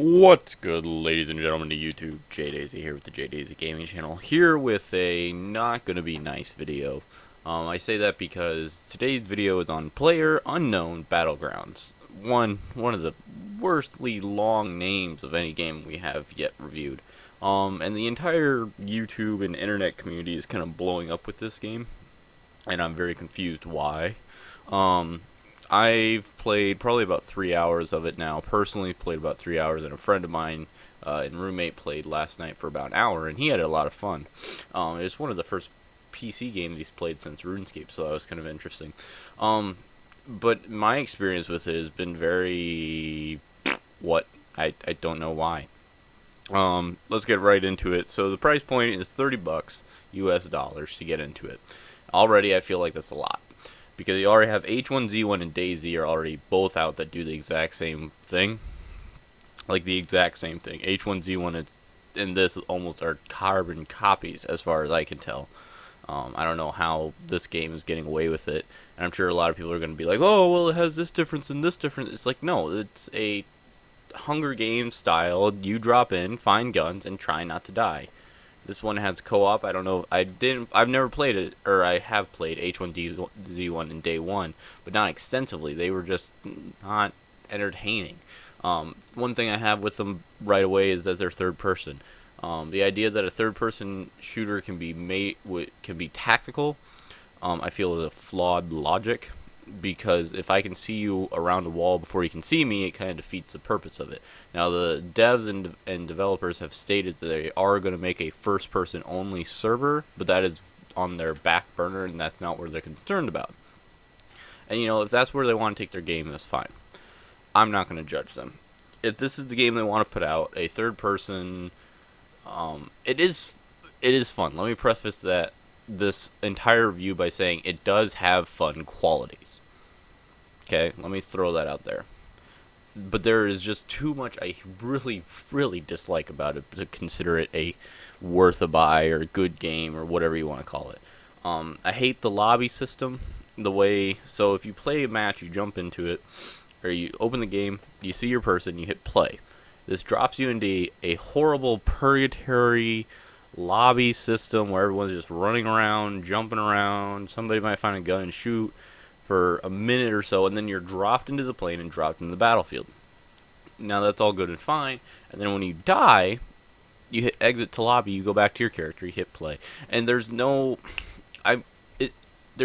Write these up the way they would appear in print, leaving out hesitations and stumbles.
What's good, ladies and gentlemen, to YouTube? JDaisy here with the JDaisy Gaming Channel, here with a not gonna be nice video. I say that because today's video is on PlayerUnknown's Battlegrounds. One of the worstly long names of any game we have yet reviewed. And the entire YouTube and internet community is kind of blowing up with this game, and I'm very confused why. I've played probably about 3 hours of it now. Personally, played about 3 hours, and a friend of mine and roommate played last night for about an hour, and he had a lot of fun. It was one of the first PC games he's played since RuneScape, so that was kind of interesting. But my experience with it has been very... I don't know why. Let's get right into it. So the price point is $30 US dollars to get into it. Already, I feel like that's a lot, because you already have H1Z1 and DaisY are already both out that do the exact same thing. Like the exact same thing. H1Z1 and this almost are carbon copies as far as I can tell. I don't know how this game is getting away with it. And I'm sure a lot of people are going to be like, oh, well, it has this difference and this difference. It's like, no, it's a Hunger Games style. You drop in, find guns, and try not to die. This one has co-op. I don't know. I've never played it, or I have played H1Z1 in day one, but not extensively. They were just not entertaining. One thing I have with them right away is that they're third person. The idea that a third person shooter can be tactical, I feel is a flawed logic, because if I can see you around a wall before you can see me, it kind of defeats the purpose of it. Now, the devs and developers have stated that they are going to make a first-person only server, but that is on their back burner, and that's not what they're concerned about. And, you know, if that's where they want to take their game, that's fine. I'm not going to judge them. If this is the game they want to put out, a third-person, it is fun. Let me preface this entire review by saying it does have fun qualities. Okay, let me throw that out there. But there is just too much I really, really dislike about it to consider it a worth a buy or a good game or whatever you want to call it. I hate the lobby system. So if you play a match, you jump into it, or you open the game, you see your person, you hit play. This drops you into a horrible purgatory lobby system where everyone's just running around, jumping around. Somebody might find a gun and shoot for a minute or so, and then you're dropped into the plane and dropped into the battlefield. Now, that's all good and fine, and then when you die, you hit exit to lobby, you go back to your character, you hit play, and there's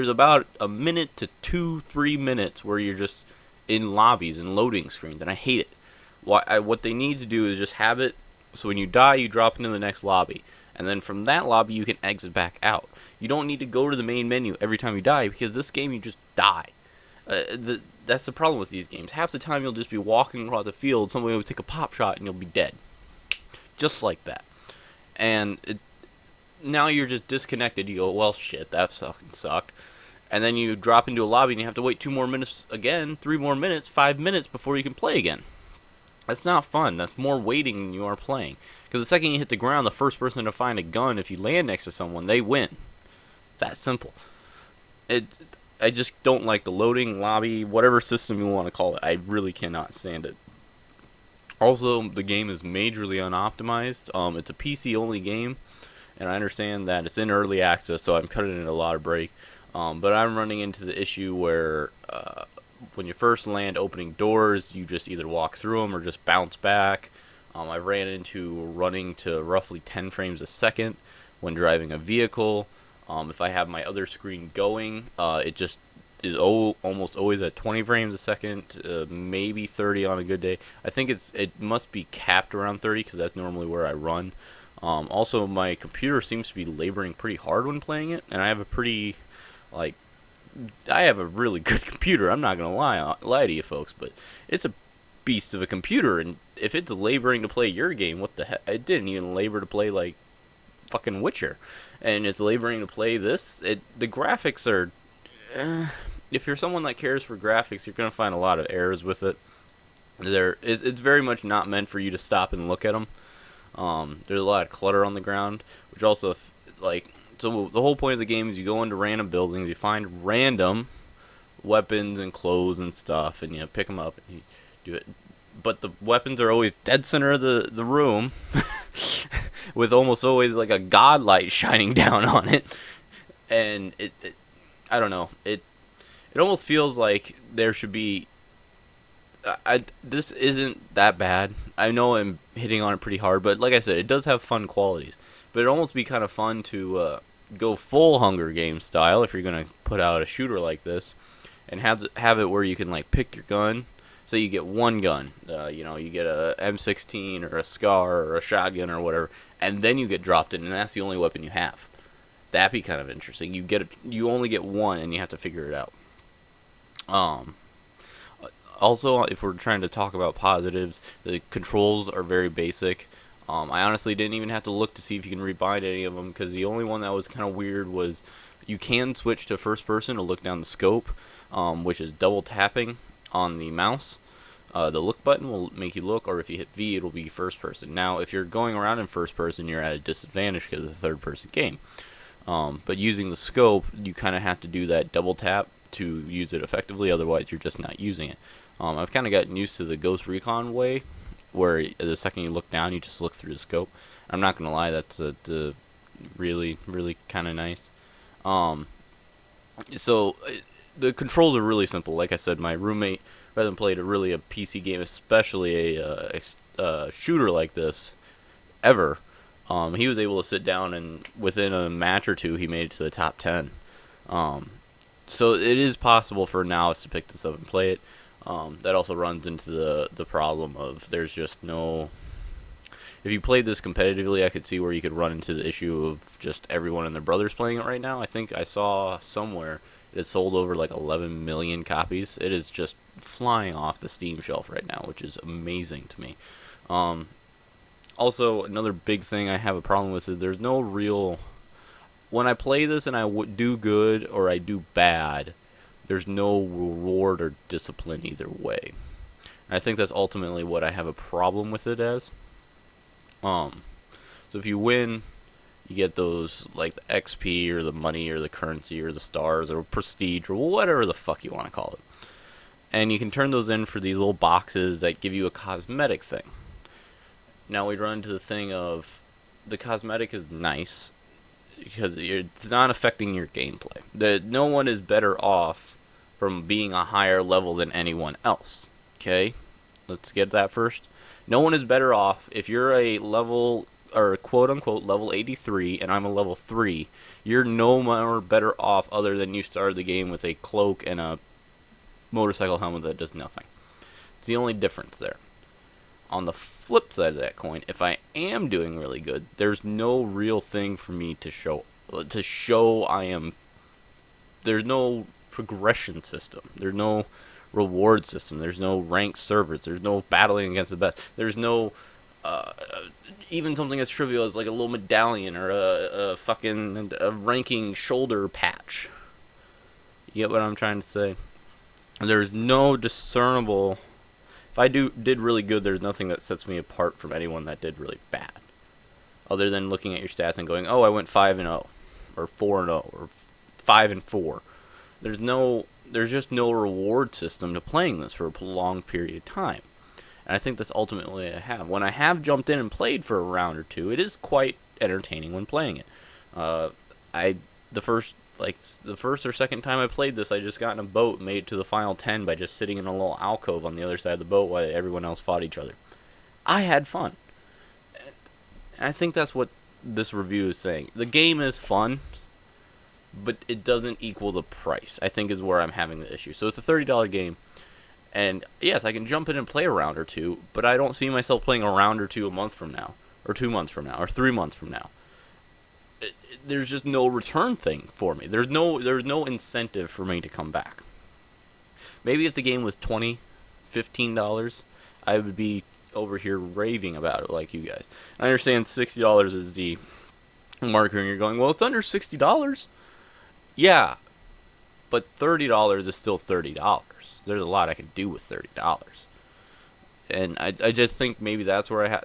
about a minute to 2-3 minutes where you're just in lobbies and loading screens, and I hate it. What they need to do is just have it so when you die, you drop into the next lobby, and then from that lobby, you can exit back out. You don't need to go to the main menu every time you die, because this game, you just die. That's the problem with these games. Half the time, you'll just be walking across the field, somebody will take a pop shot, and you'll be dead. Just like that. And now you're just disconnected. You go, well, shit, that fucking sucked. And then you drop into a lobby, and you have to wait 2 more minutes again, 3 more minutes, 5 minutes before you can play again. That's not fun. That's more waiting than you are playing. Because the second you hit the ground, the first person to find a gun, if you land next to someone, they win. It's that simple. I just don't like the loading, lobby, whatever system you want to call it. I really cannot stand it. Also, the game is majorly unoptimized. It's a PC-only game, and I understand that it's in early access, so I'm cutting it a lot of break. But I'm running into the issue where when you first land opening doors, you just either walk through them or just bounce back. I ran into running to roughly 10 frames a second when driving a vehicle. If I have my other screen going, it just is almost always at 20 frames a second, maybe 30 on a good day. I think it must be capped around 30 because that's normally where I run. Also, my computer seems to be laboring pretty hard when playing it, and I have a really good computer. I'm not gonna lie to you folks, but it's a beast of a computer, and if it's laboring to play your game, what the heck? It didn't even labor to play like fucking Witcher, and it's laboring to play this. The graphics are if you're someone that cares for graphics, you're gonna find a lot of errors with it. It's very much not meant for you to stop and look at them. There's a lot of clutter on the ground, which also so the whole point of the game is you go into random buildings, you find random weapons and clothes and stuff, and you pick them up and you do it. but the weapons are always dead center of the room, with almost always like a god light shining down on it, and I don't know, it almost feels like there should be. This isn't that bad. I know I'm hitting on it pretty hard, but like I said, it does have fun qualities. But it'd almost be kind of fun to go full Hunger Games style if you're gonna put out a shooter like this, and have it where you can like pick your gun. Say you get one gun, you get a M16 or a SCAR or a shotgun or whatever, and then you get dropped in, and that's the only weapon you have. That'd be kind of interesting. You only get one, and you have to figure it out. Also, if we're trying to talk about positives, the controls are very basic. I honestly didn't even have to look to see if you can rebind any of them, because the only one that was kind of weird was you can switch to first person to look down the scope, which is double tapping on the mouse. The look button will make you look, or if you hit V, it'll be first person. Now, if you're going around in first person, you're at a disadvantage because it's a third person game. But using the scope, you kind of have to do that double tap to use it effectively, otherwise you're just not using it. I've kind of gotten used to the Ghost Recon way, where the second you look down, you just look through the scope. I'm not going to lie, that's really, really kind of nice. So, the controls are really simple. Like I said, my roommate, rather than played a PC game, especially a shooter like this, ever, he was able to sit down and within a match or two, he made it to the top 10. So it is possible for Novice to pick this up and play it. That also runs into the problem of there's just no. If you played this competitively, I could see where you could run into the issue of just everyone and their brothers playing it right now. I think I saw somewhere it sold over like 11 million copies. It is just flying off the Steam shelf right now, which is amazing to me. Also, another big thing I have a problem with is there's no real. When I play this and I do good or I do bad, there's no reward or discipline either way. And I think that's ultimately what I have a problem with it as. So if you win, you get those, like the XP or the money or the currency or the stars or prestige or whatever the fuck you want to call it. And you can turn those in for these little boxes that give you a cosmetic thing. Now we run into the thing of the cosmetic is nice because it's not affecting your gameplay. No one is better off from being a higher level than anyone else. Okay? Let's get that first. No one is better off if you're a level, or quote unquote level 83 and I'm a level 3. You're no more better off other than you started the game with a cloak and a motorcycle helmet that does nothing. It's the only difference there. On the flip side of that coin, if I am doing really good, there's no real thing for me to show I am. There's no progression system. There's no reward system. There's no ranked servers. There's no battling against the best. There's no even something as trivial as like a little medallion or a fucking ranking shoulder patch. You get what I'm trying to say? There's no discernible. If I did really good, there's nothing that sets me apart from anyone that did really bad, other than looking at your stats and going, "Oh, I went 5-0, or 4-0, or 5-4." There's just no reward system to playing this for a prolonged period of time, and I think that's ultimately what I have. When I have jumped in and played for a round or two, it is quite entertaining when playing it. The first or second time I played this, I just got in a boat and made it to the final 10 by just sitting in a little alcove on the other side of the boat while everyone else fought each other. I had fun. And I think that's what this review is saying. The game is fun, but it doesn't equal the price, I think is where I'm having the issue. So it's a $30 game, and yes, I can jump in and play a round or two, but I don't see myself playing a round or two a month from now, or 2 months from now, or 3 months from now. There's just no return thing for me. There's no incentive for me to come back. Maybe if the game was $20, $15, I would be over here raving about it like you guys. I understand $60 is the marker, and you're going, well, it's under $60. Yeah, but $30 is still $30. There's a lot I can do with $30. And I just think maybe that's where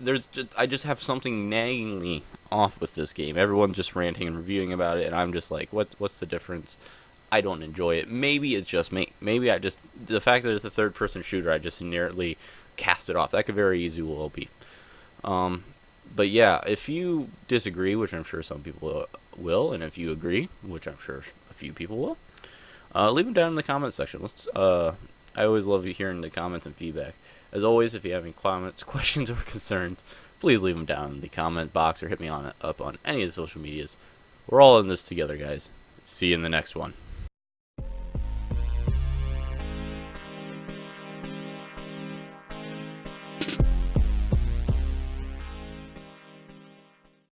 I just have something nagging me off with this game. Everyone's just ranting and reviewing about it, and I'm just like, what's the difference? I don't enjoy it. Maybe it's just me. Maybe the fact that it's a third-person shooter, I just inherently cast it off. That could very easily well be. But yeah, if you disagree, which I'm sure some people will, and if you agree, which I'm sure a few people will, leave them down in the comment section. I always love hearing the comments and feedback. As always, if you have any comments, questions, or concerns, please leave them down in the comment box or hit me up on any of the social medias. We're all in this together, guys. See you in the next one.